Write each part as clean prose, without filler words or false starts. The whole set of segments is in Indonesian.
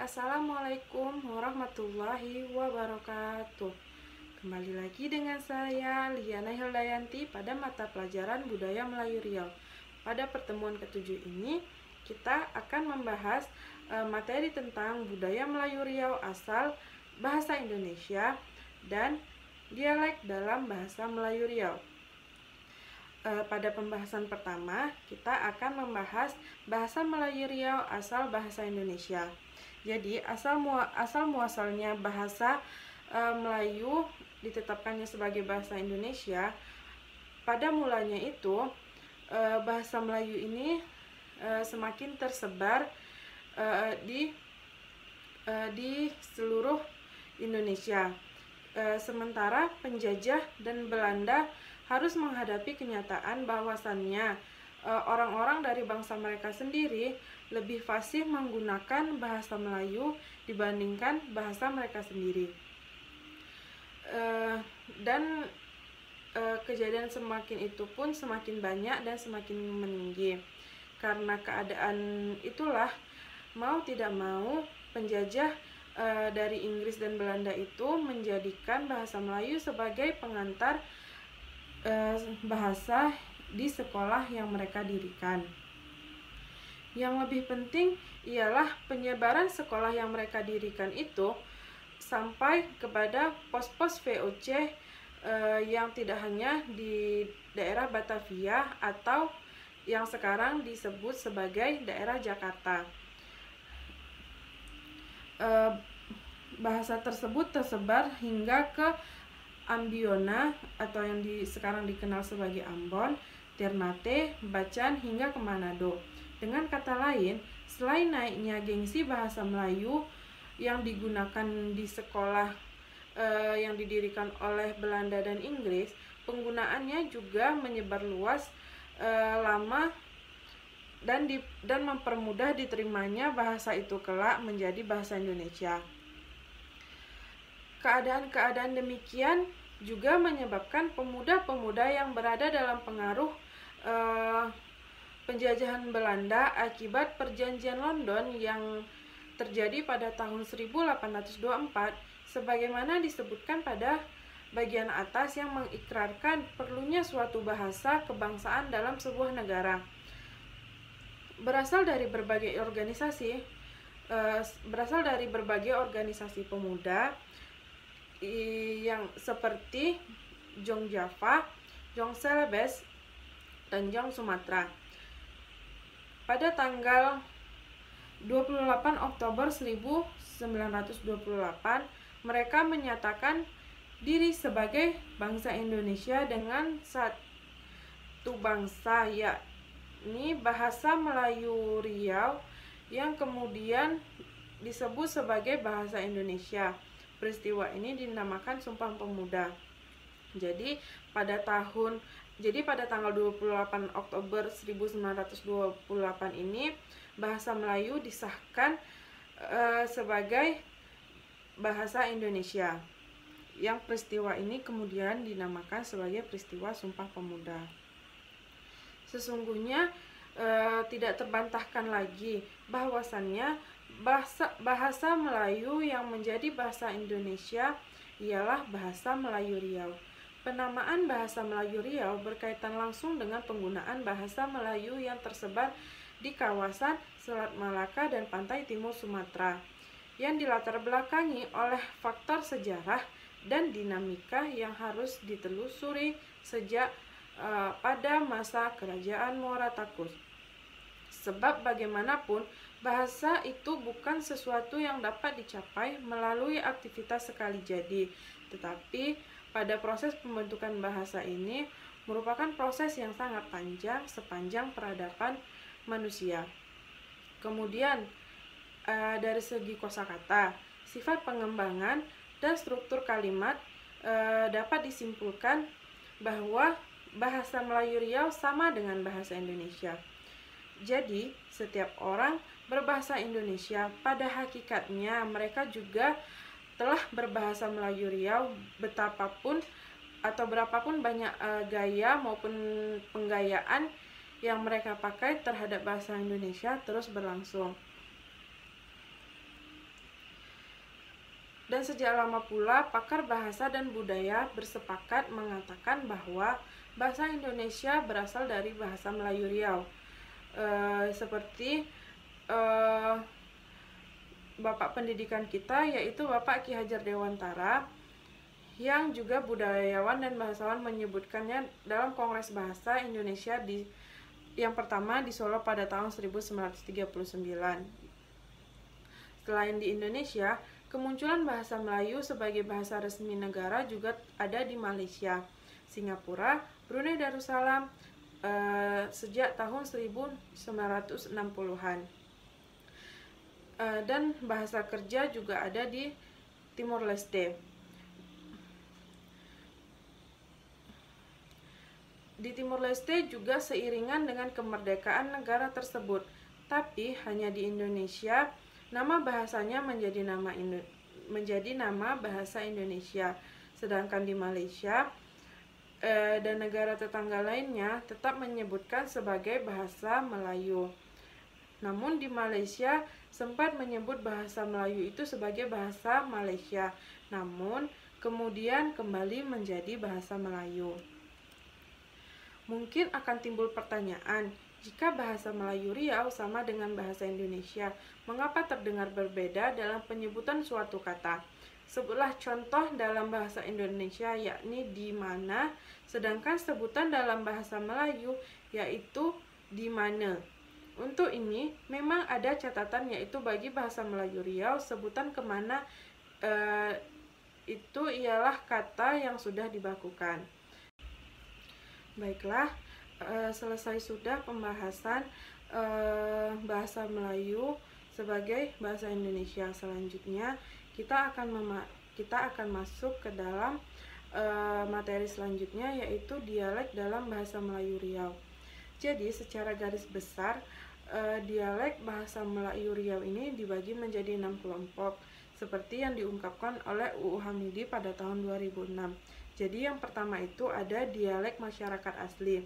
Assalamualaikum warahmatullahi wabarakatuh. Kembali lagi dengan saya Liana Hildayanti pada mata pelajaran Budaya Melayu Riau. Pada pertemuan ketujuh ini kita akan membahas materi tentang budaya Melayu Riau asal bahasa Indonesia dan dialek dalam bahasa Melayu Riau. Pada pembahasan pertama, kita akan membahas bahasa Melayu Riau asal bahasa Indonesia. Jadi, asal muasalnya bahasa Melayu ditetapkannya sebagai bahasa Indonesia. Pada mulanya itu, bahasa Melayu ini semakin tersebar di seluruh Indonesia. Sementara penjajah dan Belanda harus menghadapi kenyataan bahwasannya orang-orang dari bangsa mereka sendiri lebih fasih menggunakan bahasa Melayu dibandingkan bahasa mereka sendiri. Dan kejadian semakin itu pun semakin banyak dan semakin meninggi. Karena keadaan itulah, mau tidak mau penjajah dari Inggris dan Belanda itu menjadikan bahasa Melayu sebagai pengantar bahasa di sekolah yang mereka dirikan. Yang lebih penting ialah penyebaran sekolah yang mereka dirikan itu sampai kepada pos-pos VOC yang tidak hanya di daerah Batavia atau yang sekarang disebut sebagai daerah Jakarta. Bahasa tersebut tersebar hingga ke Ambiona atau yang sekarang dikenal sebagai Ambon, Ternate, Bacan hingga ke Manado. Dengan kata lain, selain naiknya gengsi bahasa Melayu yang digunakan di sekolah yang didirikan oleh Belanda dan Inggris, penggunaannya juga menyebar luas lama dan mempermudah diterimanya bahasa itu kelak menjadi bahasa Indonesia. Keadaan-keadaan demikian juga menyebabkan pemuda-pemuda yang berada dalam pengaruh penjajahan Belanda akibat Perjanjian London yang terjadi pada tahun 1824, sebagaimana disebutkan pada bagian atas yang mengikrarkan perlunya suatu bahasa kebangsaan dalam sebuah negara. Berasal dari berbagai organisasi pemuda yang seperti Jong Java, Jong Celebes, dan Jong Sumatera. Pada tanggal 28 Oktober 1928, mereka menyatakan diri sebagai bangsa Indonesia dengan satu bangsa, yakni bahasa Melayu Riau yang kemudian disebut sebagai bahasa Indonesia. Peristiwa ini dinamakan Sumpah Pemuda. Jadi pada tanggal 28 Oktober 1928 ini bahasa Melayu disahkan sebagai bahasa Indonesia. Yang peristiwa ini kemudian dinamakan sebagai peristiwa Sumpah Pemuda. Sesungguhnya tidak terbantahkan lagi bahwasannya bahasa Melayu yang menjadi bahasa Indonesia ialah bahasa Melayu Riau. Penamaan bahasa Melayu Riau berkaitan langsung dengan penggunaan bahasa Melayu yang tersebar di kawasan Selat Malaka dan pantai timur Sumatera, yang dilatar belakangi oleh faktor sejarah dan dinamika yang harus ditelusuri sejak pada masa Kerajaan Muaratakus. Sebab bagaimanapun, bahasa itu bukan sesuatu yang dapat dicapai melalui aktivitas sekali jadi, tetapi pada proses pembentukan bahasa ini merupakan proses yang sangat panjang sepanjang peradaban manusia. Kemudian dari segi kosakata, sifat pengembangan dan struktur kalimat dapat disimpulkan bahwa bahasa Melayu Riau sama dengan bahasa Indonesia. Jadi, setiap orang berbahasa Indonesia pada hakikatnya mereka juga telah berbahasa Melayu Riau, betapapun atau berapapun banyak gaya maupun penggayaan yang mereka pakai terhadap bahasa Indonesia terus berlangsung. Dan sejak lama pula, pakar bahasa dan budaya bersepakat mengatakan bahwa bahasa Indonesia berasal dari bahasa Melayu Riau. Seperti Bapak pendidikan kita, yaitu Bapak Ki Hajar Dewantara, yang juga budayawan dan bahasawan, menyebutkannya dalam Kongres Bahasa Indonesia yang pertama di Solo pada tahun 1939. Selain di Indonesia, kemunculan bahasa Melayu sebagai bahasa resmi negara juga ada di Malaysia, Singapura, Brunei Darussalam sejak tahun 1960-an. Dan bahasa kerja juga ada di Timor Leste. Di Timor Leste juga seiringan dengan kemerdekaan negara tersebut, tapi hanya di Indonesia nama bahasanya menjadi nama bahasa Indonesia, sedangkan di Malaysia dan negara tetangga lainnya tetap menyebutkan sebagai bahasa Melayu. Namun di Malaysia sempat menyebut bahasa Melayu itu sebagai bahasa Malaysia, namun kemudian kembali menjadi bahasa Melayu. Mungkin akan timbul pertanyaan, jika bahasa Melayu Riau sama dengan bahasa Indonesia, mengapa terdengar berbeda dalam penyebutan suatu kata? Sebutlah contoh dalam bahasa Indonesia, yakni di mana, sedangkan sebutan dalam bahasa Melayu yaitu di mana. Untuk ini, memang ada catatan, yaitu bagi bahasa Melayu Riau, sebutan kemana itu ialah kata yang sudah dibakukan. Baiklah, selesai sudah pembahasan bahasa Melayu sebagai bahasa Indonesia. Selanjutnya kita akan masuk ke dalam materi selanjutnya, yaitu dialek dalam bahasa Melayu Riau. Jadi secara garis besar dialek bahasa Melayu Riau ini dibagi menjadi 6 kelompok seperti yang diungkapkan oleh UU Hamidi pada tahun 2006. Jadi yang pertama itu ada dialek masyarakat asli.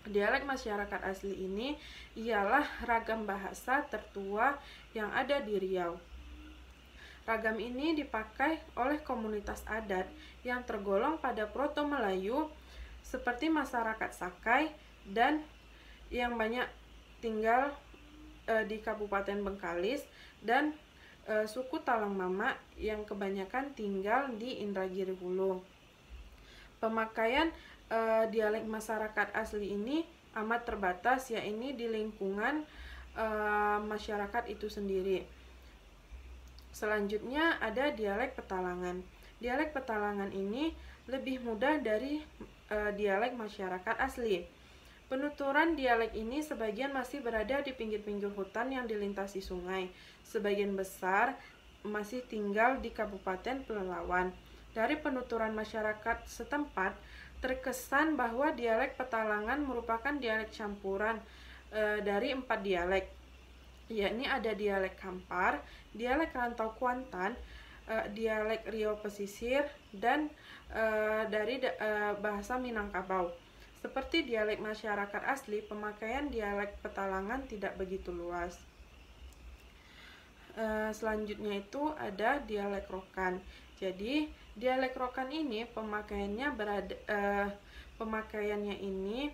Dialek masyarakat asli ini ialah ragam bahasa tertua yang ada di Riau. Ragam ini dipakai oleh komunitas adat yang tergolong pada Proto-Melayu seperti masyarakat Sakai dan yang banyak tinggal di Kabupaten Bengkalis, dan suku Talang Mama yang kebanyakan tinggal di Indragiri Hulu. Pemakaian dialek masyarakat asli ini amat terbatas, yakni di lingkungan masyarakat itu sendiri. Selanjutnya ada dialek Petalangan. Dialek Petalangan ini lebih mudah dari dialek masyarakat asli. Penuturan dialek ini sebagian masih berada di pinggir-pinggir hutan yang dilintasi sungai. Sebagian besar masih tinggal di Kabupaten Pelalawan. Dari penuturan masyarakat setempat, terkesan bahwa dialek Petalangan merupakan dialek campuran dari 4 dialek, yakni ada dialek Kampar, dialek Rantau Kuantan, dialek Riau Pesisir, dan dari bahasa Minangkabau. Seperti dialek masyarakat asli, pemakaian dialek Petalangan tidak begitu luas. Selanjutnya itu ada dialek Rokan. Jadi dialek Rokan ini pemakaiannya ini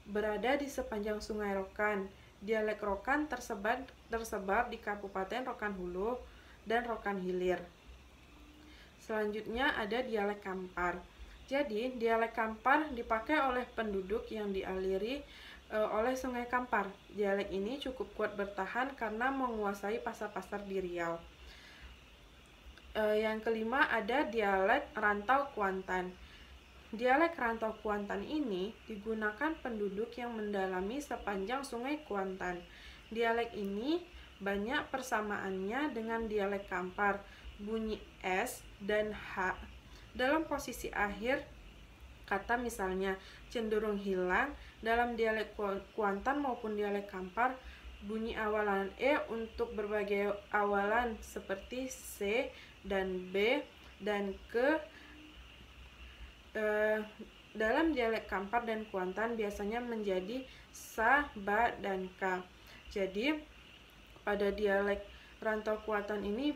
berada di sepanjang Sungai Rokan. Dialek Rokan tersebar di Kabupaten Rokan Hulu dan Rokan Hilir. Selanjutnya ada dialek Kampar. Jadi dialek Kampar dipakai oleh penduduk yang dialiri oleh Sungai Kampar. Dialek ini cukup kuat bertahan karena menguasai pasar-pasar di Riau. Yang kelima ada dialek Rantau Kuantan. Dialek Rantau Kuantan ini digunakan penduduk yang mendalami sepanjang Sungai Kuantan. Dialek ini banyak persamaannya dengan dialek Kampar. Bunyi S dan H dalam posisi akhir kata, misalnya cenderung hilang dalam dialek Kuantan maupun dialek Kampar. Bunyi awalan E untuk berbagai awalan seperti C dan B dan K. Dalam dialek Kampar dan Kuantan biasanya menjadi Sa, Ba, dan K. Jadi pada dialek Rantau Kuantan ini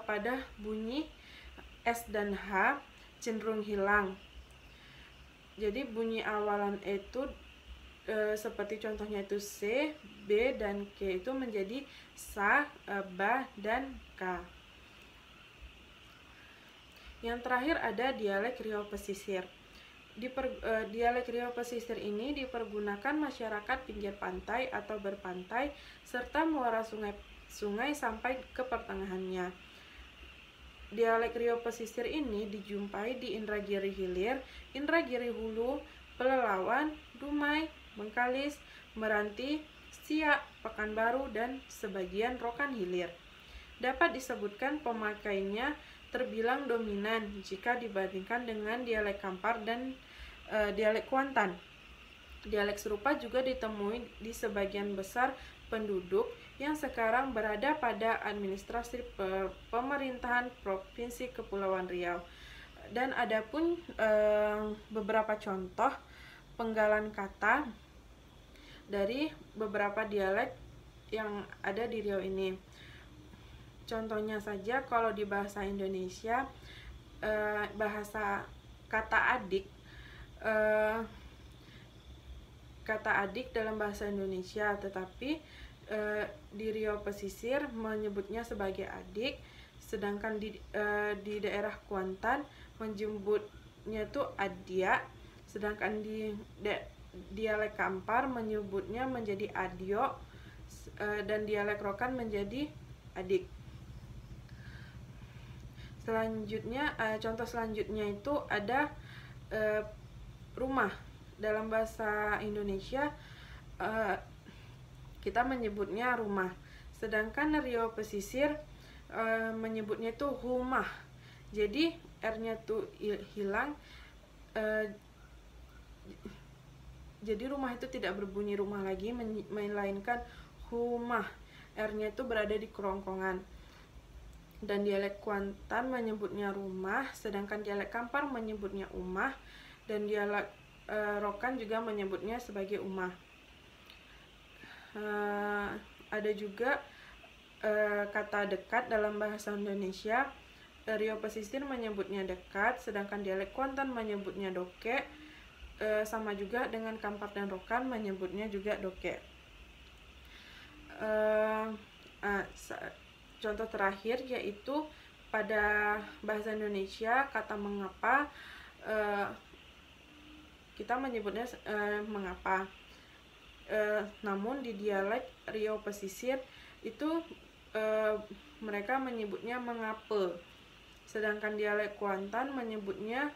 pada bunyi S dan H cenderung hilang. Jadi bunyi awalan E itu seperti contohnya itu C, B, dan K itu menjadi sa, ba, dan ka. Yang terakhir ada dialek Riau Pesisir. Dialek Riau Pesisir ini dipergunakan masyarakat pinggir pantai atau berpantai serta muara sungai sampai ke pertengahannya. Dialek Riau Pesisir ini dijumpai di Indragiri Hilir, Indragiri Hulu, Pelelawan, Dumai, Bengkalis, Meranti, Siak, Pekanbaru, dan sebagian Rokan Hilir. Dapat disebutkan pemakaiannya terbilang dominan jika dibandingkan dengan dialek Kampar dan dialek Kuantan. Dialek serupa juga ditemui di sebagian besar penduduk yang sekarang berada pada administrasi pemerintahan Provinsi Kepulauan Riau. Dan adapun beberapa contoh penggalan kata dari beberapa dialek yang ada di Riau ini. Contohnya saja kalau di bahasa Indonesia, bahasa kata adik, dalam bahasa Indonesia, tetapi di Riau Pesisir menyebutnya sebagai adik, sedangkan di daerah Kuantan menyebutnya itu adia, sedangkan di dialek Kampar menyebutnya menjadi adio, dan dialek Rokan menjadi adik. Selanjutnya, contoh selanjutnya itu ada rumah. Dalam bahasa Indonesia kita menyebutnya rumah, sedangkan Riau Pesisir menyebutnya itu humah. Jadi R-nya tuh hilang, jadi rumah itu tidak berbunyi rumah lagi, melainkan humah. R-nya itu berada di kerongkongan. Dan dialek Kuantan menyebutnya rumah, sedangkan dialek Kampar menyebutnya umah, dan dialek Rokan juga menyebutnya sebagai umah. Ada juga kata dekat dalam bahasa Indonesia. Riau Pesisir menyebutnya dekat, sedangkan dialek Kuantan menyebutnya doke, sama juga dengan Kampar dan Rokan menyebutnya juga doke. Contoh terakhir yaitu pada bahasa Indonesia kata mengapa, kita menyebutnya mengapa, namun di dialek Riau Pesisir itu mereka menyebutnya mengape, sedangkan dialek Kuantan menyebutnya,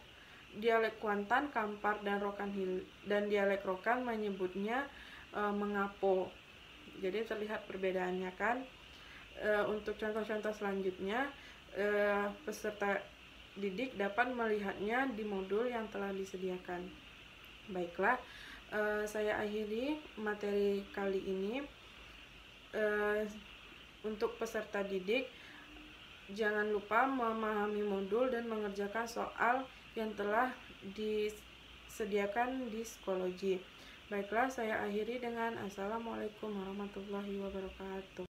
dialek Kuantan, Kampar, dan dialek Rokan menyebutnya mengapo. Jadi terlihat perbedaannya kan. Untuk contoh-contoh selanjutnya, peserta didik dapat melihatnya di modul yang telah disediakan. Baiklah, saya akhiri materi kali ini. Untuk peserta didik, jangan lupa memahami modul dan mengerjakan soal yang telah disediakan di psikologi. Baiklah, saya akhiri dengan Assalamualaikum warahmatullahi wabarakatuh.